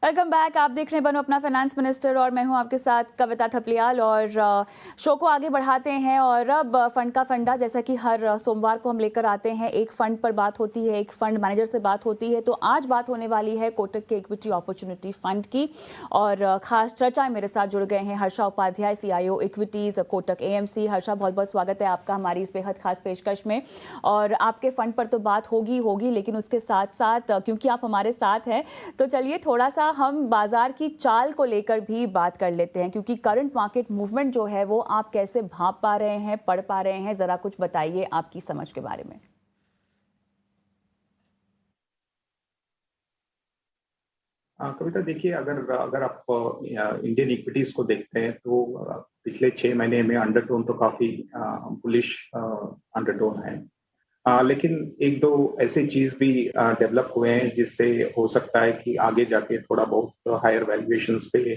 Welcome back. आप देख रहे हैं बनो अपना फाइनेंस मिनिस्टर और मैं हूं आपके साथ कविता थपलियाल। और शो को आगे बढ़ाते हैं और अब फंड का फंडा, जैसा कि हर सोमवार को हम लेकर आते हैं, एक फंड पर बात होती है, एक फंड मैनेजर से बात होती है। तो आज बात होने वाली है कोटक के इक्विटी अपॉर्चुनिटी फंड की और खास चर्चा मेरे साथ जुड़ गए हैं Harsha Upadhyay, CIO equities Kotak AMC। Harsha, बहुत बहुत स्वागत है आपका हमारी इस बेहद खास पेशकश में। और आपके फंड पर तो बात होगी, लेकिन उसके साथ साथ क्योंकि आप हमारे साथ हैं तो चलिए थोड़ा सा हम बाजार की चाल को लेकर भी बात कर लेते हैं, क्योंकि करंट मार्केट मूवमेंट जो है वो आप कैसे भांप पा रहे हैं, पढ़ पा रहे हैं, जरा कुछ बताइए आपकी समझ के बारे में। कविता, देखिए, अगर अगर आप इंडियन इक्विटीज को देखते हैं तो पिछले 6 महीने में अंडरटोन तो काफी बुलिश अंडरटोन है। लेकिन एक दो ऐसे चीज भी डेवलप हुए हैं जिससे हो सकता है कि आगे जाके थोड़ा बहुत हायर वैल्यूएशंस पे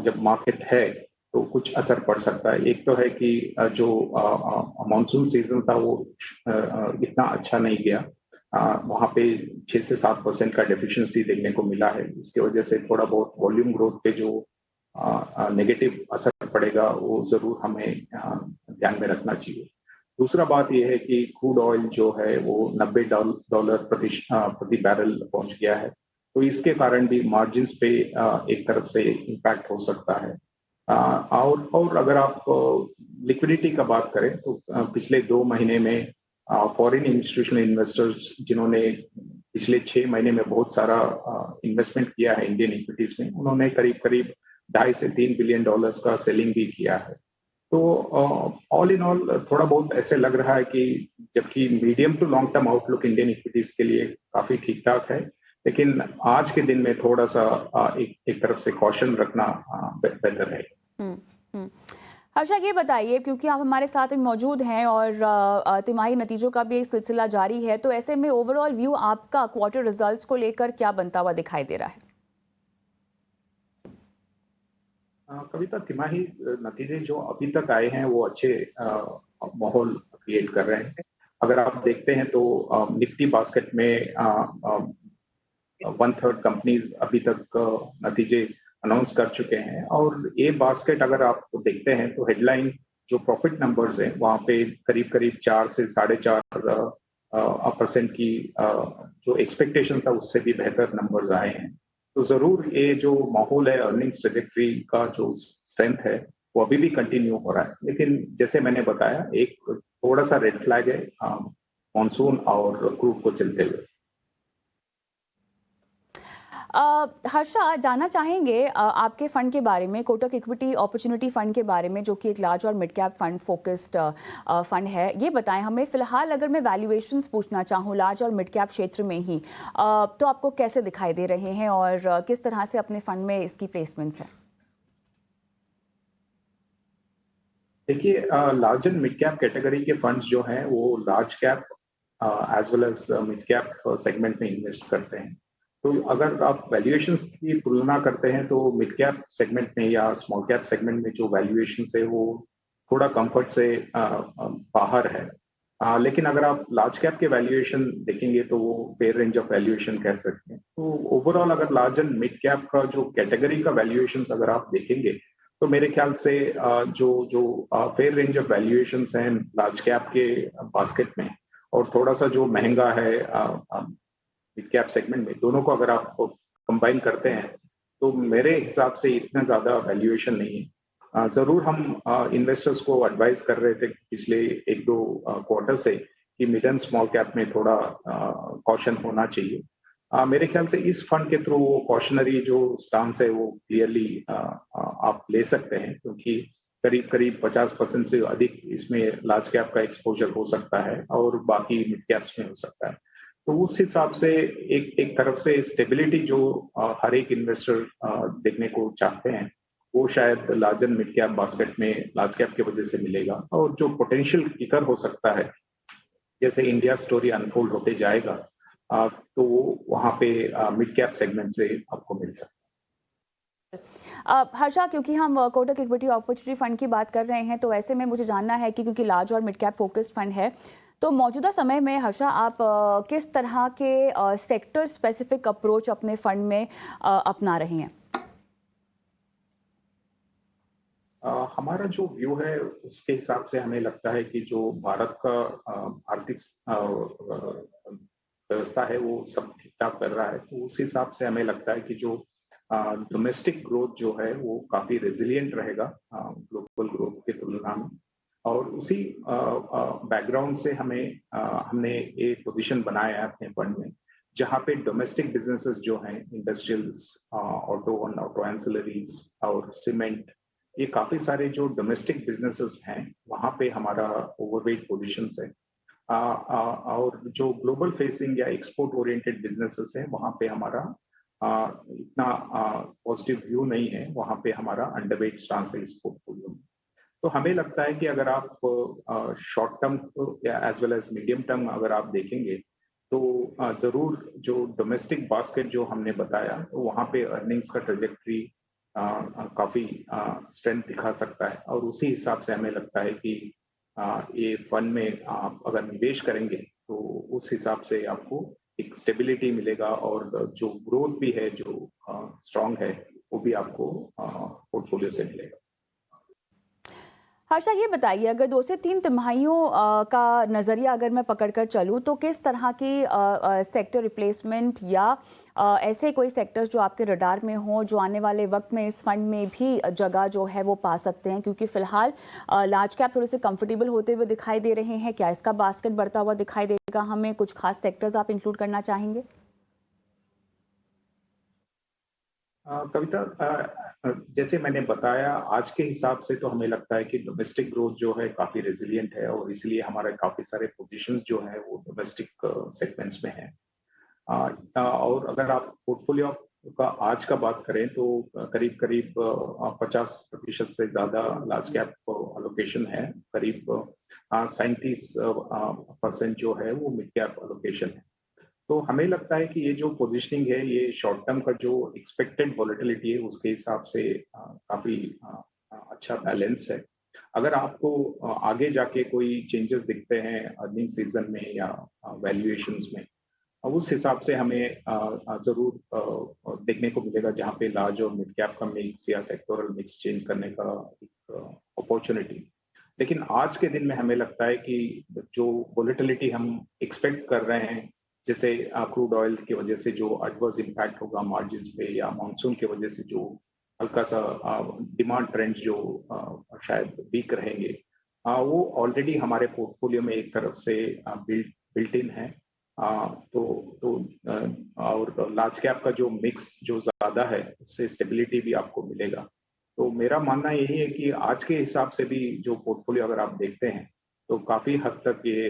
जब मार्केट है तो कुछ असर पड़ सकता है। एक तो है कि जो मानसून सीजन था वो इतना अच्छा नहीं गया। वहाँ पे 6 से 7% का डेफिशिएंसी देखने को मिला है। इसकी वजह से थोड़ा बहुत वॉल्यूम ग्रोथ पे जो नेगेटिव असर पड़ेगा वो जरूर हमें ध्यान में रखना चाहिए। दूसरा बात यह है कि क्रूड ऑयल जो है वो $90 प्रति बैरल पहुंच गया है, तो इसके कारण भी मार्जिन पे एक तरफ से इम्पैक्ट हो सकता है। और अगर आप लिक्विडिटी का बात करें तो पिछले 2 महीने में फॉरेन इंस्टीट्यूशनल इन्वेस्टर्स जिन्होंने पिछले 6 महीने में बहुत सारा इन्वेस्टमेंट किया है इंडियन इक्विटीज में, उन्होंने करीब करीब 2.5 से 3 बिलियन डॉलर्स का सेलिंग भी किया है। तो ऑल इन ऑल थोड़ा बहुत ऐसे लग रहा है कि जबकि medium to long term outlook Indian equities के लिए काफी ठीक ठाक है, लेकिन आज के दिन में थोड़ा सा एक तरफ से कॉशन रखना बेहतर है। हम्म। हर्षा, ये बताइए, क्योंकि आप हमारे साथ में मौजूद हैं और तिमाही नतीजों का भी एक सिलसिला जारी है, तो ऐसे में ओवरऑल व्यू आपका क्वार्टर रिजल्ट्स को लेकर क्या बनता हुआ दिखाई दे रहा है? कविता, तिमाही नतीजे जो अभी तक आए हैं वो अच्छे माहौल क्रिएट कर रहे हैं। अगर आप देखते हैं तो निफ्टी बास्केट में 1/3 कंपनीज अभी तक नतीजे अनाउंस कर चुके हैं। और ये बास्केट अगर आप देखते हैं तो हेडलाइन जो प्रॉफिट नंबर्स हैं वहाँ पे करीब करीब 4 से 4.5% की जो एक्सपेक्टेशन था उससे भी बेहतर नंबर्स आए हैं। तो जरूर ये जो माहौल है, अर्निंग्स ट्रेजेक्टरी का जो स्ट्रेंथ है वो अभी भी कंटिन्यू हो रहा है। लेकिन जैसे मैंने बताया, एक थोड़ा सा रेड फ्लैग है मानसून और क्रूड को चलते हुए। हर्षा, जानना चाहेंगे आपके फंड के बारे में, कोटक इक्विटी अपॉर्चुनिटी फंड के बारे में, जो कि एक लार्ज और mid cap fund focused fund है। ये बताएं हमें, फिलहाल अगर मैं वैल्यूएशंस पूछना चाहूँ लार्ज और मिड कैप क्षेत्र में ही, तो आपको कैसे दिखाई दे रहे हैं और किस तरह से अपने फंड में इसकी प्लेसमेंट्स है? देखिए, large and mid cap category के फंड्स जो हैं वो large cap as well as mid cap segment में इन्वेस्ट करते हैं। तो अगर आप वैल्यूएशंस की तुलना करते हैं तो मिड कैप सेगमेंट में या स्मॉल कैप सेगमेंट में जो वैल्यूएशंस है वो थोड़ा कंफर्ट से बाहर है। लेकिन अगर आप लार्ज कैप के वैल्यूएशन देखेंगे तो वो फेयर रेंज ऑफ वैल्यूएशन कह सकते हैं। तो ओवरऑल अगर लार्ज एंड मिड कैप का जो कैटेगरी का वैल्यूएशन अगर आप देखेंगे तो मेरे ख्याल से जो जो फेयर रेंज ऑफ वैल्यूएशंस हैं लार्ज कैप के बास्केट में और थोड़ा सा जो महंगा है मिड कैप सेगमेंट में, दोनों को अगर आप कंबाइन करते हैं तो मेरे हिसाब से इतना ज्यादा वैल्यूएशन नहीं है। जरूर हम इन्वेस्टर्स को एडवाइस कर रहे थे पिछले 1-2 क्वार्टर से कि मिड एंड स्मॉल कैप में थोड़ा कॉशन होना चाहिए। मेरे ख्याल से इस फंड के थ्रू वो कॉशनरी जो स्टांस है वो क्लियरली आप ले सकते हैं, क्योंकि करीब करीब 50% से अधिक इसमें लार्ज कैप का एक्सपोजर हो सकता है और बाकी मिड कैप्स में हो सकता है। तो उस हिसाब से एक तरफ से स्टेबिलिटी जो हर एक इन्वेस्टर देखने को चाहते हैं वो शायद large and mid cap basket में लार्ज कैप की वजह से मिलेगा। और जो पोटेंशियल किकर हो सकता है, जैसे इंडिया स्टोरी अनफोल्ड होते जाएगा, तो वहां पे मिड कैप सेगमेंट से आपको मिल सकता है। हर्षा, क्योंकि हम कोटक इक्विटी अपॉर्चुनिटी फंड की बात कर रहे हैं, तो ऐसे में मुझे जानना है कि क्योंकि लार्ज और मिड कैप फोकस्ड फंड है, तो मौजूदा समय में हर्षा आप किस तरह के सेक्टर स्पेसिफिक अप्रोच अपने फंड में अपना रही हैं? हमारा जो व्यू है उसके हिसाब से हमें लगता है कि जो भारत का आर्थिक व्यवस्था है वो सब ठीक ठाक कर रहा है, तो उस हिसाब से हमें लगता है कि जो डोमेस्टिक ग्रोथ जो है वो काफी रेजिलिएंट रहेगा ग्लोबल ग्रोथ की तुलना में। और उसी बैकग्राउंड से हमने एक पोजीशन बनाया है अपने फंड में, जहाँ पे डोमेस्टिक बिजनेसेस जो हैं, इंडस्ट्रियल्स, ऑटो एंसिलरीज और सीमेंट, ये काफी सारे जो डोमेस्टिक बिजनेसेस हैं वहाँ पे हमारा ओवरवेट पोजीशंस है। और जो ग्लोबल फेसिंग या एक्सपोर्ट ओरिएंटेड बिजनेसेस है वहाँ पे हमारा इतना पॉजिटिव व्यू नहीं है, वहाँ पे हमारा अंडरवेट स्टांस है इस पोर्टफोलियो में। तो हमें लगता है कि अगर आप शॉर्ट टर्म या as well as medium term अगर आप देखेंगे तो जरूर जो डोमेस्टिक बास्केट जो हमने बताया तो वहाँ पे अर्निंग्स का ट्रेजेक्ट्री काफी स्ट्रेंथ दिखा सकता है, और उसी हिसाब से हमें लगता है कि ये फंड में आप अगर निवेश करेंगे तो उस हिसाब से आपको एक स्टेबिलिटी मिलेगा, और जो ग्रोथ भी है जो स्ट्रांग है वो भी आपको पोर्टफोलियो से मिलेगा। हर्षा, ये बताइए, अगर 2 से 3 तिमाहियों का नज़रिया अगर मैं पकड़ कर चलूँ तो किस तरह की सेक्टर रिप्लेसमेंट या ऐसे कोई सेक्टर्स जो आपके रडार में हों जो आने वाले वक्त में इस फंड में भी जगह जो है वो पा सकते हैं? क्योंकि फिलहाल लार्ज कैप थोड़े से कंफर्टेबल होते हुए दिखाई दे रहे हैं। क्या इसका बास्केट बढ़ता हुआ दिखाई देगा हमें? कुछ खास सेक्टर्स आप इंक्लूड करना चाहेंगे? कविता, जैसे मैंने बताया, आज के हिसाब से तो हमें लगता है कि डोमेस्टिक ग्रोथ जो है काफी रेजिलिएंट है, और इसलिए हमारे काफी सारे पोजीशंस जो है वो डोमेस्टिक सेगमेंट्स में है। और अगर आप पोर्टफोलियो का आज का बात करें तो करीब करीब 50% से ज्यादा लार्ज कैप अलोकेशन है, करीब 37% जो है वो मिड कैप अलोकेशन है। तो हमें लगता है कि ये जो पोजीशनिंग है ये शॉर्ट टर्म का जो एक्सपेक्टेड वॉलेटिलिटी है उसके हिसाब से काफी अच्छा बैलेंस है। अगर आपको आगे जाके कोई चेंजेस दिखते हैं अर्निंग सीजन में या वैल्यूएशंस में, उस हिसाब से हमें जरूर देखने को मिलेगा जहाँ पे लार्ज और मिड कैप का मिक्स या सेक्टोरल मिक्स चेंज करने का एक अपॉर्चुनिटी। लेकिन आज के दिन में हमें लगता है कि जो वोलेटिलिटी हम एक्सपेक्ट कर रहे हैं, जैसे क्रूड ऑयल की वजह से जो एडवर्स इम्पैक्ट होगा मार्जिन्स पे, या मानसून की वजह से जो हल्का सा डिमांड ट्रेंड जो शायद वीक रहेंगे, वो ऑलरेडी हमारे पोर्टफोलियो में एक तरफ से बिल्ट इन है। और लार्ज कैप का जो मिक्स जो ज्यादा है उससे स्टेबिलिटी भी आपको मिलेगा। तो मेरा मानना यही है कि आज के हिसाब से भी जो पोर्टफोलियो अगर आप देखते हैं तो काफी हद तक ये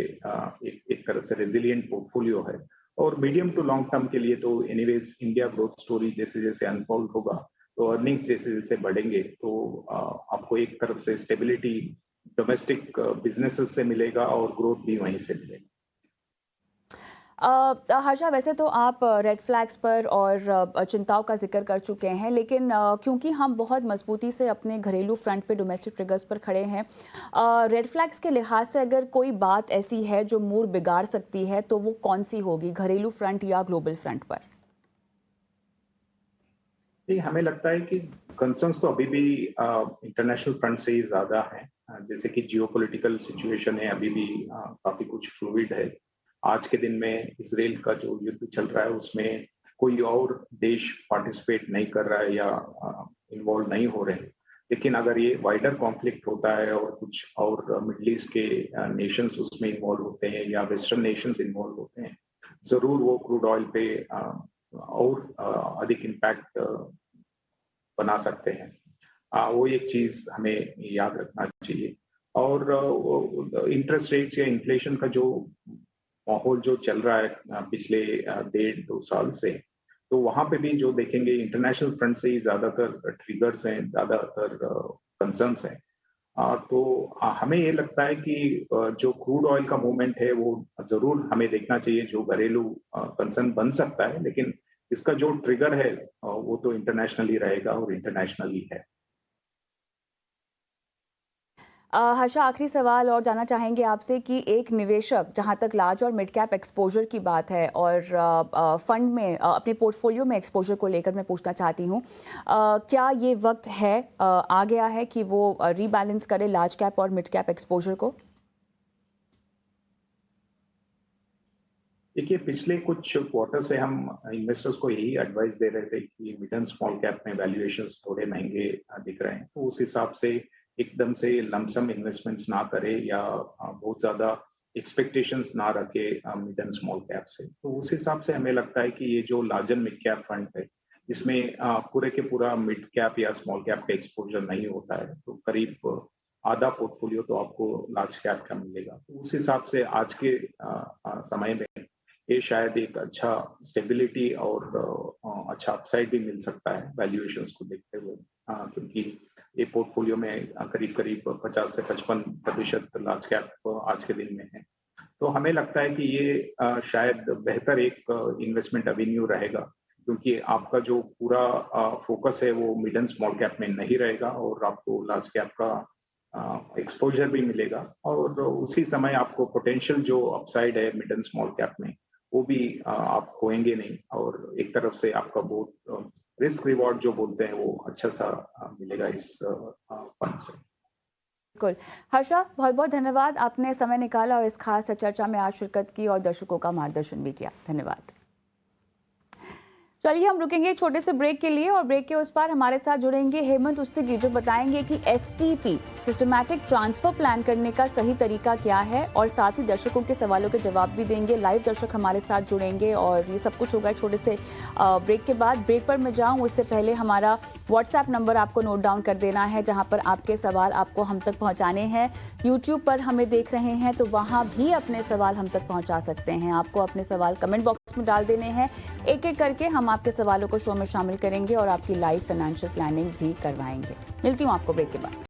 एक तरह से रेजिलिएंट पोर्टफोलियो है। और मीडियम टू लॉन्ग टर्म के लिए तो एनीवेज इंडिया ग्रोथ स्टोरी जैसे जैसे अनफोल्ड होगा, तो अर्निंग्स जैसे जैसे बढ़ेंगे तो आपको एक तरफ से स्टेबिलिटी डोमेस्टिक बिजनेसेस से मिलेगा और ग्रोथ भी वहीं से मिलेगा। हर्षा, वैसे तो आप रेड फ्लैग्स पर और चिंताओं का जिक्र कर चुके हैं, लेकिन क्योंकि हम बहुत मजबूती से अपने घरेलू फ्रंट पे डोमेस्टिक ट्रिगर्स पर खड़े हैं, रेड फ्लैग्स के लिहाज से अगर कोई बात ऐसी है जो मूड बिगाड़ सकती है तो वो कौन सी होगी, घरेलू फ्रंट या ग्लोबल फ्रंट पर? नहीं, हमें लगता है कि कंसर्न्स तो अभी भी इंटरनेशनल फ्रंट से ही ज्यादा है। जैसे कि जियोपॉलिटिकल सिचुएशन है अभी भी काफी कुछ फ्लूइड है। आज के दिन में इसराइल का जो युद्ध चल रहा है उसमें कोई और देश पार्टिसिपेट नहीं कर रहा है या इन्वॉल्व नहीं हो रहे हैं। लेकिन अगर ये वाइडर कॉन्फ्लिक्ट होता है और कुछ और मिडल ईस्ट के नेशंस उसमें इन्वॉल्व होते हैं या वेस्टर्न नेशंस इन्वॉल्व होते हैं, जरूर वो क्रूड ऑयल पे और अधिक इम्पैक्ट बना सकते हैं। वो एक चीज हमें याद रखना चाहिए। और इंटरेस्ट रेट्स या इन्फ्लेशन का जो माहौल जो चल रहा है पिछले 1.5-2 साल से, तो वहां पे भी जो देखेंगे इंटरनेशनल फ्रंट से ही ज्यादातर ट्रिगर्स हैं, ज्यादातर कंसर्न्स हैं। तो हमें ये लगता है कि जो क्रूड ऑयल का मूवमेंट है वो जरूर हमें देखना चाहिए, जो घरेलू कंसर्न बन सकता है, लेकिन इसका जो ट्रिगर है वो तो इंटरनेशनली रहेगा और इंटरनेशनली है। हर्षा, आखिरी सवाल और जानना चाहेंगे आपसे कि एक निवेशक, जहां तक लार्ज और मिड कैप एक्सपोजर की बात है और फंड में अपने पोर्टफोलियो में एक्सपोजर को लेकर मैं पूछना चाहती हूं, क्या ये वक्त है, आ गया है कि वो रीबैलेंस करे लार्ज कैप और मिड कैप एक्सपोजर को? देखिए, पिछले कुछ क्वार्टर से हम इन्वेस्टर्स को यही एडवाइस दे रहे थे कि मिड एंड स्मॉल कैप में वैल्यूएशंस थोड़े महंगे दिख रहे हैं, तो उस हिसाब से एकदम से लमसम इन्वेस्टमेंट्स ना करें या बहुत ज्यादा एक्सपेक्टेशंस ना रखे मिड एंड स्मॉल कैप से। तो उस हिसाब से हमें लगता है कि ये जो large and mid cap fund है, इसमें पूरे के पूरा मिड कैप या स्मॉल कैप का एक्सपोजर नहीं होता है, तो करीब आधा पोर्टफोलियो तो आपको लार्ज कैप का मिलेगा। तो उस हिसाब से आज के समय में ये शायद एक अच्छा स्टेबिलिटी और अच्छा अपसाइड भी मिल सकता है वैल्यूएशंस को देखते हुए, क्योंकि ये पोर्टफोलियो में करीब करीब 50 से 55% लार्ज कैप आज के दिन में है। तो हमें लगता है कि ये शायद बेहतर एक इन्वेस्टमेंट एवेन्यू रहेगा, क्योंकि आपका जो पूरा फोकस है वो मिड एंड स्मॉल कैप में नहीं रहेगा और आपको लार्ज कैप का एक्सपोजर भी मिलेगा, और उसी समय आपको पोटेंशियल जो अपसाइड है मिड एंड स्मॉल कैप में वो भी आप खोएंगे नहीं, और एक तरफ से आपका बहुत रिस्क रिवॉर्ड जो बोलते हैं वो अच्छा सा मिलेगा इस फंड से। बिल्कुल। हर्षा, बहुत बहुत धन्यवाद, आपने समय निकाला और इस खास चर्चा में आज शिरकत की और दर्शकों का मार्गदर्शन भी किया। धन्यवाद। चलिए, हम रुकेंगे एक छोटे से ब्रेक के लिए और ब्रेक के उस पार हमारे साथ जुड़ेंगे हेमंत उस्तिगी, जो बताएंगे कि एसटीपी सिस्टमैटिक ट्रांसफर प्लान करने का सही तरीका क्या है, और साथ ही दर्शकों के सवालों के जवाब भी देंगे। लाइव दर्शक हमारे साथ जुड़ेंगे और ये सब कुछ होगा छोटे से ब्रेक के बाद। ब्रेक पर मैं जाऊँ उससे पहले हमारा व्हाट्सएप नंबर आपको नोट डाउन कर देना है, जहाँ पर आपके सवाल आपको हम तक पहुँचाने हैं। यूट्यूब पर हमें देख रहे हैं तो वहाँ भी अपने सवाल हम तक पहुँचा सकते हैं। आपको अपने सवाल कमेंट बॉक्स में डाल देने हैं, एक एक करके हम आपके सवालों को शो में शामिल करेंगे और आपकी लाइव फाइनेंशियल प्लानिंग भी करवाएंगे। मिलती हूँ आपको ब्रेक के बाद।